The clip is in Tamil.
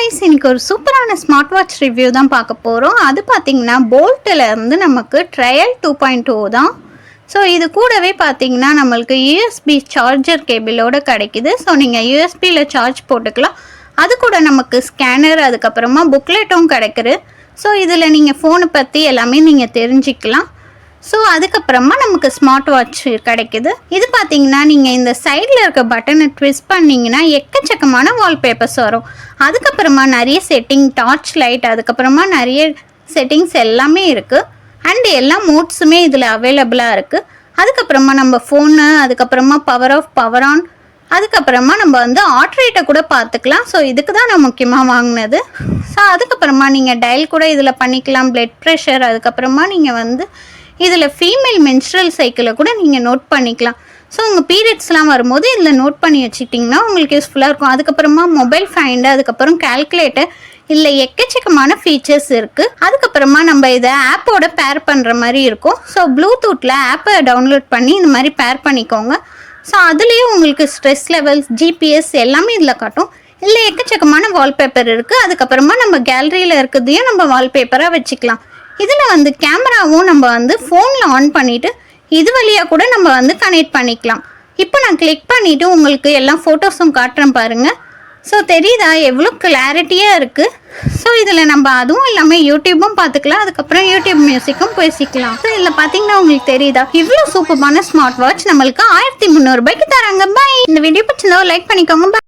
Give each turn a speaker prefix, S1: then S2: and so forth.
S1: கைஸ், இன்னைக்கு ஒரு சூப்பரான ஸ்மார்ட் வாட்ச் ரிவ்யூ தான் பார்க்க போகிறோம். அது பார்த்தீங்கன்னா போல்ட்டில் இருந்து நமக்கு ட்ரையல் 2.0 தான். ஸோ இது கூடவே பார்த்தீங்கன்னா நம்மளுக்கு யூஎஸ்பி சார்ஜர் கேபிளோடு கிடைக்குது. ஸோ நீங்கள் யூஎஸ்பியில் சார்ஜ் போட்டுக்கலாம். அது கூட நமக்கு ஸ்கேனர், அதுக்கப்புறமா புக்லெட்டும் கிடைக்குது. ஸோ இதில் நீங்கள் ஃபோனை பற்றி எல்லாமே நீங்கள் தெரிஞ்சிக்கலாம். ஸோ அதுக்கப்புறமா நமக்கு ஸ்மார்ட் வாட்ச் கிடைக்குது. இது பார்த்தீங்கன்னா நீங்கள் இந்த சைடில் இருக்க பட்டனை ட்விஸ்ட் பண்ணிங்கன்னா எக்கச்சக்கமான வால்பேப்பர்ஸ் வரும். அதுக்கப்புறமா நிறைய செட்டிங், டார்ச் லைட், அதுக்கப்புறமா நிறைய செட்டிங்ஸ் எல்லாமே இருக்குது. அண்ட் எல்லா மோட்ஸுமே இதில் அவைலபிளாக இருக்குது. அதுக்கப்புறமா நம்ம ஃபோனு, அதுக்கப்புறமா பவர் ஆஃப், பவர் ஆன், அதுக்கப்புறமா நம்ம வந்து ஹார்ட் ரேட்டை கூட பார்த்துக்கலாம். ஸோ இதுக்கு தான் நான் முக்கியமாக வாங்கினது. ஸோ அதுக்கப்புறமா நீங்கள் டயல் கூட இதில் பண்ணிக்கலாம், பிளட் ப்ரெஷர், அதுக்கப்புறமா நீங்கள் வந்து இதில் ஃபீமேல் மென்ஸ்ட்ரல் சைக்கிளை கூட நீங்கள் நோட் பண்ணிக்கலாம். ஸோ உங்கள் பீரியட்ஸ்லாம் வரும்போது இதில் நோட் பண்ணி வச்சுக்கிட்டிங்கன்னா உங்களுக்கு யூஸ்ஃபுல்லாக இருக்கும். அதுக்கப்புறமா மொபைல் ஃபைண்டு, அதுக்கப்புறம் கால்குலேட்டர், இதில் எக்கச்சக்கமான ஃபீச்சர்ஸ் இருக்குது. அதுக்கப்புறமா நம்ம இதை ஆப்போட பேர் பண்ணுற மாதிரி இருக்கும். ஸோ ப்ளூடூத்தில் ஆப்பை டவுன்லோட் பண்ணி இந்த மாதிரி பேர் பண்ணிக்கோங்க. ஸோ அதுலேயே உங்களுக்கு ஸ்ட்ரெஸ் லெவல்ஸ், ஜிபிஎஸ் எல்லாமே இதில் காட்டும். இல்லை எக்கச்சக்கமான வால்பேப்பர் இருக்குது. அதுக்கப்புறமா நம்ம கேலரியில் இருக்கிறதையும் நம்ம வால்பேப்பராக வச்சுக்கலாம். இதில் வந்து கேமராவும் நம்ம வந்து ஃபோனில் ஆன் பண்ணிவிட்டு இது வழியாக கூட நம்ம வந்து கனெக்ட் பண்ணிக்கலாம். இப்போ நான் கிளிக் பண்ணிவிட்டு உங்களுக்கு எல்லா ஃபோட்டோஸும் காட்டுறேன் பாருங்கள். ஸோ தெரியுதா எவ்வளோ கிளாரிட்டியாக இருக்குது. ஸோ இதில் நம்ம அதுவும் இல்லாமல் யூடியூப்பும் பார்த்துக்கலாம். அதுக்கப்புறம் யூடியூப் மியூசிக்கும் பேசிக்கலாம். ஸோ இதில் பார்த்தீங்கன்னா உங்களுக்கு தெரியுதா இவ்வளோ சூப்பரான ஸ்மார்ட் வாட்ச் நம்மளுக்கு 1300 ரூபாய்க்கு தராங்க. பாய். இந்த வீடியோ பிடிச்சிருந்தா லைக் பண்ணிக்கோங்க.